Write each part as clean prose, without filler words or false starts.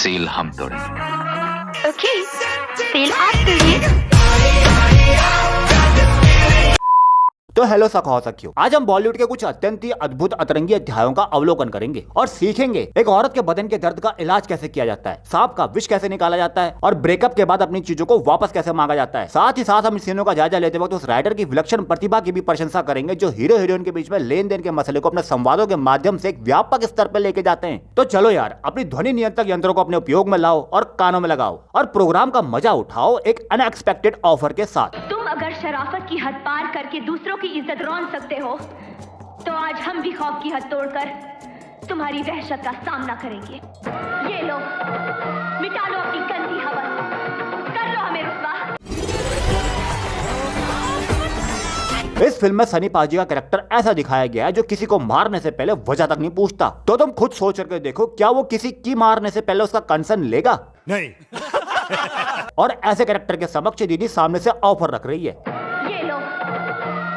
Seal हम तोड़ेंगे। Okay, seal आप तोड़िए। तो हेलो सखियों, आज हम बॉलीवुड के कुछ अत्यंत ही अद्भुत अतरंगी अध्यायों का अवलोकन करेंगे और सीखेंगे एक औरत के बदन के दर्द का इलाज कैसे किया जाता है, सांप का विष कैसे निकाला जाता है और ब्रेकअप के बाद अपनी चीजों को वापस कैसे मांगा जाता है। साथ ही साथ हम इन सीनों का जायजा लेते वक्त उस राइटर की विलक्षण प्रतिभा की भी प्रशंसा करेंगे जो हीरो हीरोइन के बीच में लेन देन के मसले को अपने संवादों के माध्यम से एक व्यापक स्तर पर लेके जाते हैं। तो चलो यार, अपनी ध्वनि नियंत्रक यंत्रों को अपने उपयोग में लाओ और कानों में लगाओ और प्रोग्राम का मजा उठाओ एक अनएक्सपेक्टेड ऑफर के साथ। तुम अगर शराफत की हद पार करके दूसरों की इज्जत रौन सकते हो तो आज हम भी खौफ की हद तोड़कर तुम्हारी वहशत का सामना करेंगे। ये लो, मिटा लो अपनी गंदी हवस, कर लो हमें रुसवा। इस फिल्म में सनी पाजी का कैरेक्टर ऐसा दिखाया गया है जो किसी को मारने से पहले वजह तक नहीं पूछता। तो तुम खुद सोच करके देखो, क्या वो किसी की मारने से पहले उसका कंसर्न लेगा? नहीं। और ऐसे कैरेक्टर के समक्ष दीदी सामने से ऑफर रख रही है। ये लो,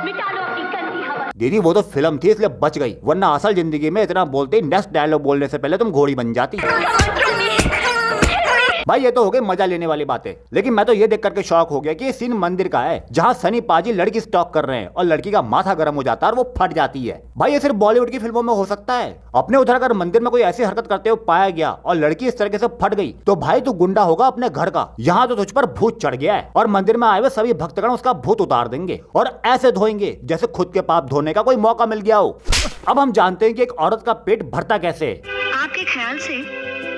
मिटा लो अपनी गंदी हवस। दीदी वो तो फिल्म थी इसलिए बच गई, वरना असल जिंदगी में इतना बोलते नेक्स्ट डायलॉग बोलने से पहले तुम घोड़ी बन जाती। भाई ये तो हो गई मजा लेने वाली बातें, लेकिन मैं तो ये देख करके शॉक हो गया कि ये सीन मंदिर का है जहाँ सनी पाजी लड़की स्टॉक कर रहे हैं और लड़की का माथा गर्म हो जाता है और वो फट जाती है। भाई ये सिर्फ बॉलीवुड की फिल्मों में हो सकता है। अपने उधर अगर मंदिर में कोई ऐसी हरकत करते हुए पाया गया और लड़की इस तरीके से फट गई तो भाई तू गुंडा होगा अपने घर का। यहाँ तो तुझ पर भूत चढ़ गया है और मंदिर में आए हुए सभी भक्तगण उसका भूत उतार देंगे और ऐसे धोएंगे जैसे खुद के पाप धोने का कोई मौका मिल गया हो। अब हम जानते हैं कि एक औरत का पेट भरता कैसे है। आपके ख्याल से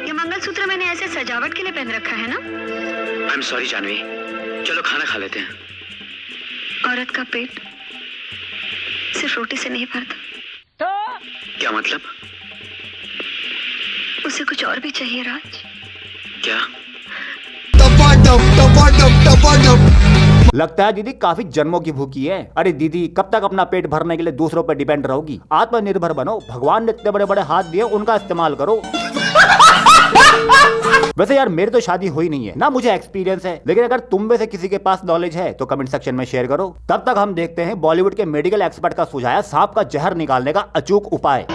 ये मंगलसूत्र मैंने ऐसे सजावट के लिए पहन रखा है ना? आई एम सॉरी जानवी, चलो खाना खा लेते हैं। औरत का पेट सिर्फ रोटी से नहीं भरता। क्या मतलब? उसे कुछ और भी चाहिए राज। क्या? लगता है दीदी काफी जन्मों की भूखी है। अरे दीदी कब तक अपना पेट भरने के लिए दूसरों पर डिपेंड रहोगी? आत्मनिर्भर बनो, भगवान ने इतने बड़े बड़े हाथ दिए उनका इस्तेमाल करो। वैसे यार मेरी तो शादी हुई नहीं है ना, मुझे एक्सपीरियंस है, लेकिन अगर तुम में से किसी के पास नॉलेज है तो कमेंट सेक्शन में शेयर करो। तब तक हम देखते हैं बॉलीवुड के मेडिकल एक्सपर्ट का सुझाया सांप का जहर निकालने का अचूक उपाय।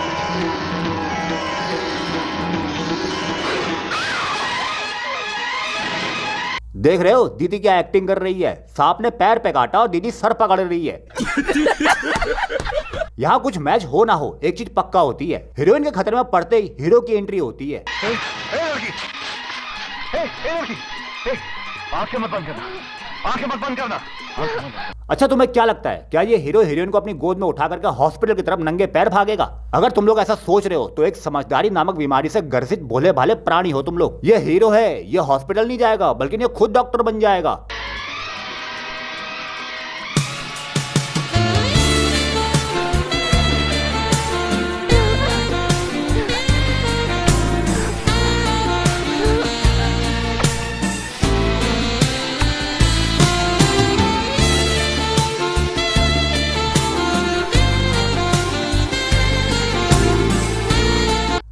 देख रहे हो दीदी क्या एक्टिंग कर रही है? सांप ने पैर पे काटा और दीदी सर पकड़ रही है। यहाँ कुछ मैच हो ना हो एक चीज पक्का होती है, हीरोइन के खतरे में पड़ते ही हीरो की एंट्री होती है। आंखें मत बंद करना, आंखें मत बंद करना। अच्छा तुम्हें क्या लगता है, क्या ये हीरो हीरोइन को अपनी गोद में उठा करके हॉस्पिटल की तरफ नंगे पैर भागेगा? अगर तुम लोग ऐसा सोच रहे हो तो एक समझदारी नामक बीमारी से ग्रसित भोले भाले प्राणी हो तुम लोग। ये हीरो है, ये हॉस्पिटल नहीं जाएगा बल्कि ये खुद डॉक्टर बन जाएगा।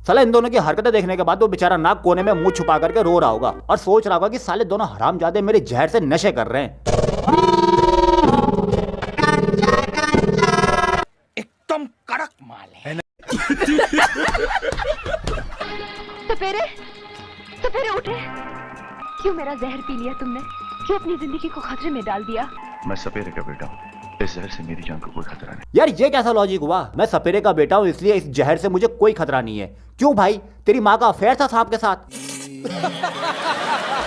साले इन दोनों की हरकतें देखने के बाद वो बेचारा नाक कोने में मुंह छुपा करके रो रहा होगा और सोच रहा होगा कि साले दोनों हरामजादे मेरे जहर से नशे कर रहे हैं। एकदम कड़क माल है। सपेरे उठे। क्यों मेरा जहर पी लिया तुमने? क्यों अपनी जिंदगी को खतरे में डाल दिया? मैं सपेरे का बेटा हूँ, इस जहर से मेरी जान को कोई खतरा नहीं। यार ये कैसा लॉजिक हुआ? मैं सपेरे का बेटा हूँ इसलिए इस जहर से मुझे कोई खतरा नहीं है। क्यों भाई, तेरी माँ का अफेयर था सांप के साथ?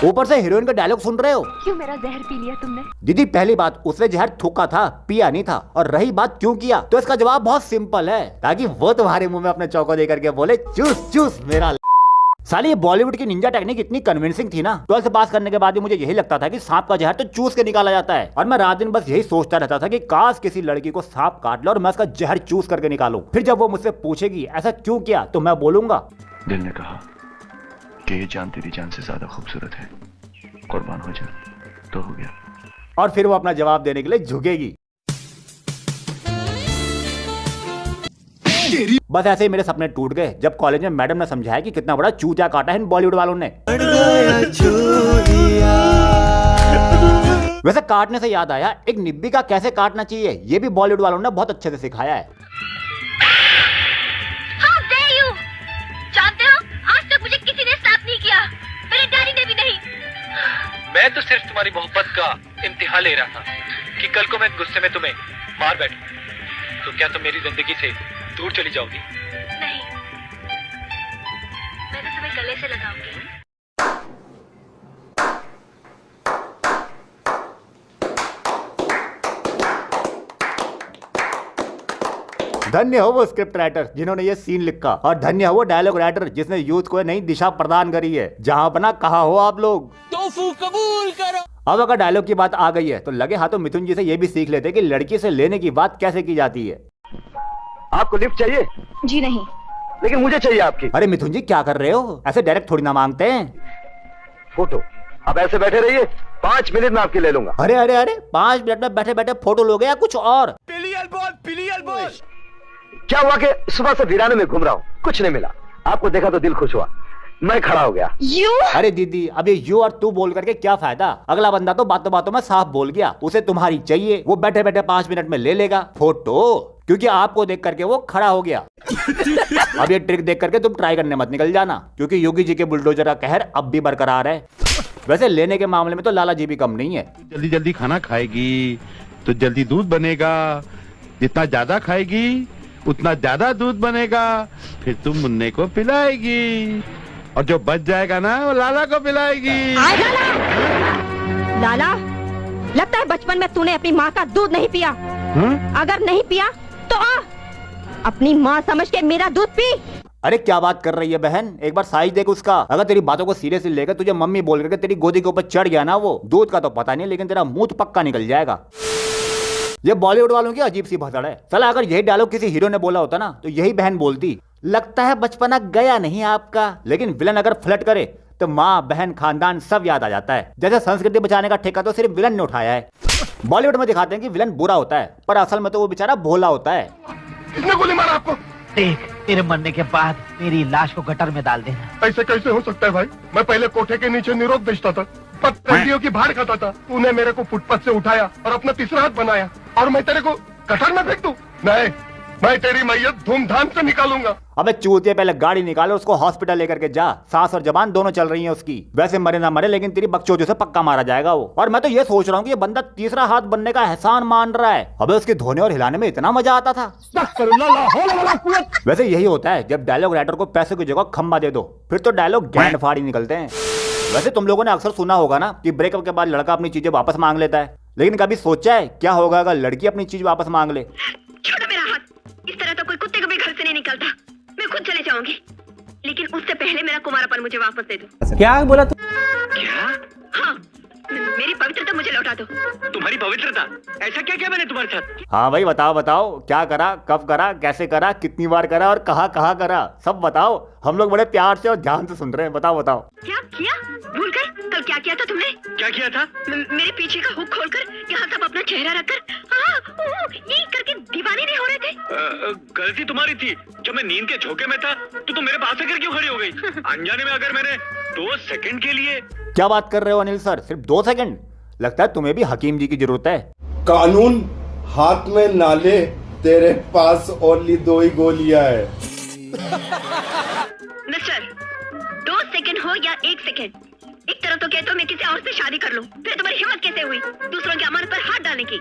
ऊपर से हीरोइन का डायलॉग सुन रहे हो। क्यों मेरा जहर पी लिया तुमने? दीदी पहली बात, उसने जहर थूका था, पिया नहीं था। और रही बात क्यों किया, तो इसका जवाब बहुत सिंपल है, ताकि वो तुम्हारे मुंह में अपने चौको दे करके बोले चूस चूस मेरा। साली ये बॉलीवुड की निंजा टेक्निक इतनी कन्विंसिंग थी ना, 12th पास करने के बाद ही मुझे यही लगता था कि सांप का जहर तो चूस के निकाला जाता है। और मैं रात दिन बस यही सोचता रहता था कि काश किसी लड़की को सांप काट ले और मैं उसका जहर चूस करके निकालूं। फिर जब वो मुझसे पूछेगी ऐसा क्यों किया, तो मैं बोलूंगा दिल ने कहा कि ये जान तेरी जान से ज्यादा खूबसूरत है, कुर्बान हो जा, तो हो गया। और फिर वो अपना जवाब देने के लिए झुकेगी। बस ऐसे ही मेरे सपने टूट गए जब कॉलेज में मैडम ने समझाया कि कितना बड़ा चूतिया काटा है इन बॉलीवुड वालों ने। वैसे काटने से याद आया, एक निब्बी का कैसे काटना चाहिए ये भी बॉलीवुड वालों ने बहुत अच्छे से सिखाया है। जानते हो आज तक मुझे किसी ने स्नैप नहीं किया। मैं तो सिर्फ तुम्हारी मोहब्बत का इम्तिहान ले रहा था कि कल को मैं गुस्से में तुम्हें मार बैठूं। तो क्या तुम मेरी जिंदगी से दूर चली जाओगी? नहीं, मैं तो तुम्हें गले से लगाऊंगी। धन्य हो वो स्क्रिप्ट राइटर जिन्होंने ये सीन लिखा, और धन्य हो वो डायलॉग राइटर जिसने यूथ को नई दिशा प्रदान करी है। जहां बना कहा हो आप लोग, तोफू कबूल करो। अब अगर डायलॉग की बात आ गई है तो लगे हाथों मिथुन जी से ये भी सीख लेते कि लड़की से लेने की बात कैसे की जाती है। आपको लिफ्ट चाहिए? जी नहीं। लेकिन मुझे चाहिए आपकी। अरे मिथुन जी क्या कर रहे हो, ऐसे डायरेक्ट थोड़ी ना मांगते हैं। फोटो अब ऐसे बैठे रहिए, 5 मिनट में आपकी ले लूंगा। अरे अरे अरे 5 मिनट में बैठे बैठे फोटो लोगे या कुछ और? पिलियल बोल। क्या हुआ कि सुबह से वीराने में घूम रहा हूँ, कुछ नहीं मिला। आपको देखा तो दिल खुश हुआ, मैं खड़ा हो गया। अरे दीदी अब ये यू और तू बोल करके क्या फायदा, अगला बंदा तो बातों बातों में साफ बोल गया उसे तुम्हारी चाहिए, वो बैठे बैठे 5 मिनट में ले लेगा फोटो, क्योंकि आपको देख करके वो खड़ा हो गया। अब ये ट्रिक देख करके तुम ट्राई करने मत निकल जाना, क्योंकि योगी जी के बुलडोजर का कहर अब भी बरकरार है। वैसे लेने के मामले में तो लाला जी भी कम नहीं है। जल्दी जल्दी खाना खाएगी तो जल्दी दूध बनेगा, जितना ज्यादा खाएगी उतना ज्यादा दूध बनेगा, फिर तुम मुन्ने को पिलाएगी और जो बच जाएगा ना वो लाला को पिलाएगी। लाला, लगता है बचपन में तूने अपनी माँ का दूध नहीं पिया। अगर नहीं पिया तो अपनी माँ समझ के मेरा दूध पी। अरे क्या बात कर रही है बहन, एक बार साइज देख उसका। अगर तेरी बातों को सीरियसली लेकर तुझे मम्मी बोल करके तेरी गोदी के ऊपर चढ़ गया ना, वो दूध का तो पता नहीं लेकिन तेरा मुंह तो पक्का निकल जाएगा। ये बॉलीवुड वालों की अजीब सी भसड़ है। चला अगर यही डायलॉग किसी हीरो ने बोला होता ना तो यही बहन बोलती, लगता है बचपना गया नहीं आपका। लेकिन विलन अगर फ्लर्ट करे तो माँ बहन खानदान सब याद आ जाता है। जैसे संस्कृति बचाने का ठेका तो सिर्फ विलन ने उठाया है। बॉलीवुड में दिखाते हैं कि विलन बुरा होता है, पर असल में तो वो बेचारा भोला होता है। किसने गोली मारा आपको? देख, तेरे मरने के बाद मेरी लाश को गटर में डाल देना। ऐसे कैसे हो सकता है भाई? मैं पहले कोठे के नीचे निरोध बेचता था, पत्तियों की भाड़ खाता था। तूने मेरे को फुटपाथ से उठाया और अपना तीसरा हाथ बनाया, और मैं तेरे को गटर में फेंक दूं? नहीं, मैं तेरी मैयत धूमधाम से निकालूंगा। अबे चूतिया, पहले गाड़ी निकालो, उसको हॉस्पिटल लेकर के जा। सांस और जबान दोनों चल रही हैं उसकी। वैसे मरे ना मरे लेकिन तेरी बकचोदी से पक्का मारा जाएगा वो। और मैं तो ये सोच रहा हूँ कि ये बंदा तीसरा हाथ बनने का एहसान मान रहा है। अबे उसके धोने और हिलाने में इतना मजा आता था। वैसे यही होता है जब डायलॉग राइटर को पैसे की जगह खंबा दे दो, फिर तो डायलॉग गैंड फाड़ी निकलते हैं। वैसे तुम लोगों ने अक्सर सुना होगा ना कि ब्रेकअप के बाद लड़का अपनी चीजें वापस मांग लेता है, लेकिन कभी सोचा है क्या होगा अगर लड़की अपनी चीज वापस मांग ले? छोड़ो मेरा हाथ। इस तरह तो कोई कुत्ते को भी घर से नहीं निकलता। मैं खुद चले जाऊंगी, लेकिन उससे पहले मेरा कुमारापन मुझे वापस दे दो। क्या बोला तू? क्या? हाँ, मेरी पवित्रता मुझे लौटा दो। तुम्हारी पवित्रता? ऐसा क्या किया मैंने तुम्हारे साथ? हाँ भाई बताओ बताओ, क्या करा, कब करा, कैसे करा, कितनी बार करा और कहाँ कहाँ करा, सब बताओ। हम लोग बड़े प्यार से और ध्यान से सुन रहे हैं, बताओ बताओ। क्या किया? भूल गए? कल क्या किया था तुमने? क्या किया था? मेरे पीछे का हुक खोलकर यहाँ सब अपना चेहरा रखकर ये करके दीवाने नहीं हो रहे थे? गलती तुम्हारी थी। जब मैं नींद के झोंके में था तो तुम मेरे पास आकर क्यों खड़ी हो गई? अनजाने में अगर मैंने 2 सेकंड के लिए। क्या बात कर रहे हो अनिल सर, सिर्फ 2 सेकंड? लगता है तुम्हें भी हकीम जी की जरूरत है। कानून हाथ में ना ले, तेरे पास ओनली 2 ही गोलियां है। मिस्टर, 2 सेकंड हो या 1 सेकंड, एक तरह तो कहते हो मैं किसी और से शादी कर लूं, फिर तुम्हारी हिम्मत कैसे हुई दूसरों की अमानत पर हाथ डालने की?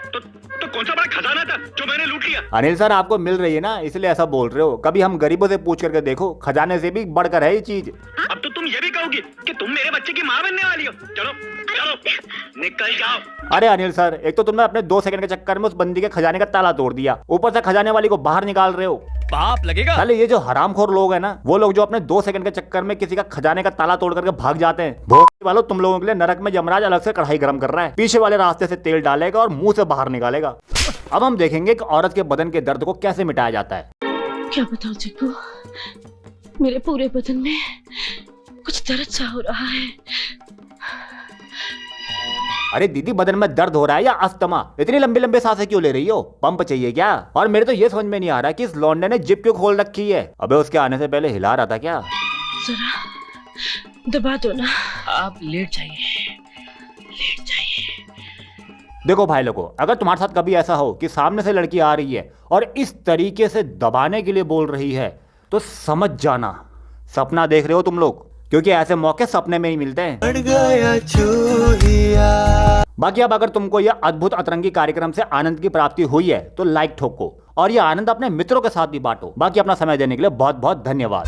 तो कौन सा बड़ा खजाना था जो मैंने लूट लिया? अनिल सर आपको मिल रही है ना, इसलिए ऐसा बोल रहे हो। कभी हम गरीबों से पूछ करके देखो, खजाने से भी बढ़कर है ये चीज। अब तो तुम ये भी कहोगी कि तुम मेरे बच्चे की माँ बनने वाली हो। चलो चलो निकल जाओ। अरे अनिल सर, एक तो तुमने अपने 2 सेकंड के चक्कर में उस बंदी के खजाने का ताला तोड़ दिया, ऊपर से खजाने वाली को बाहर निकाल रहे हो। पाप लगेगा। साले ये जो हरामखोर लोग हैं ना, वो लोग जो अपने 2 सेकंड के चक्कर में किसी का खजाने का ताला तोड़ करके भाग जाते हैं, भोसड़ी वालों तुम लोगों के लिए नरक में यमराज अलग से कढ़ाई गर्म कर रहा है। पीछे वाले रास्ते से तेल डालेगा और मुंह से बाहर निकालेगा। अब हम देखेंगे कि औरत के बदन के दर्द को कैसे मिटाया जाता है। क्या बताऊं चिक्कू, मेरे पूरे बदन में कुछ दर्द सा हो रहा है। अरे दीदी, बदन में दर्द हो रहा है या अस्थमा? इतनी लंबी लंबी सांसें क्यों ले रही हो? पंप चाहिए क्या? और मेरे तो ये समझ में नहीं आ रहा कि इस लौंडे ने जिप क्यों खोल रखी है। अबे उसके आने से पहले हिला रहा था क्या? जरा दबा दो ना। आप लेट जाइए, लेट जाइए। देखो भाई लोगों, अगर तुम्हारे साथ कभी ऐसा हो कि सामने से लड़की आ रही है और इस तरीके से दबाने के लिए बोल रही है, तो समझ जाना सपना देख रहे हो तुम लोग। क्योंकि ऐसे मौके सपने में ही मिलते हैं। बाकी अब अगर तुमको यह अद्भुत अतरंगी कार्यक्रम से आनंद की प्राप्ति हुई है तो लाइक ठोको और यह आनंद अपने मित्रों के साथ भी बांटो। बाकी अपना समय देने के लिए बहुत बहुत धन्यवाद।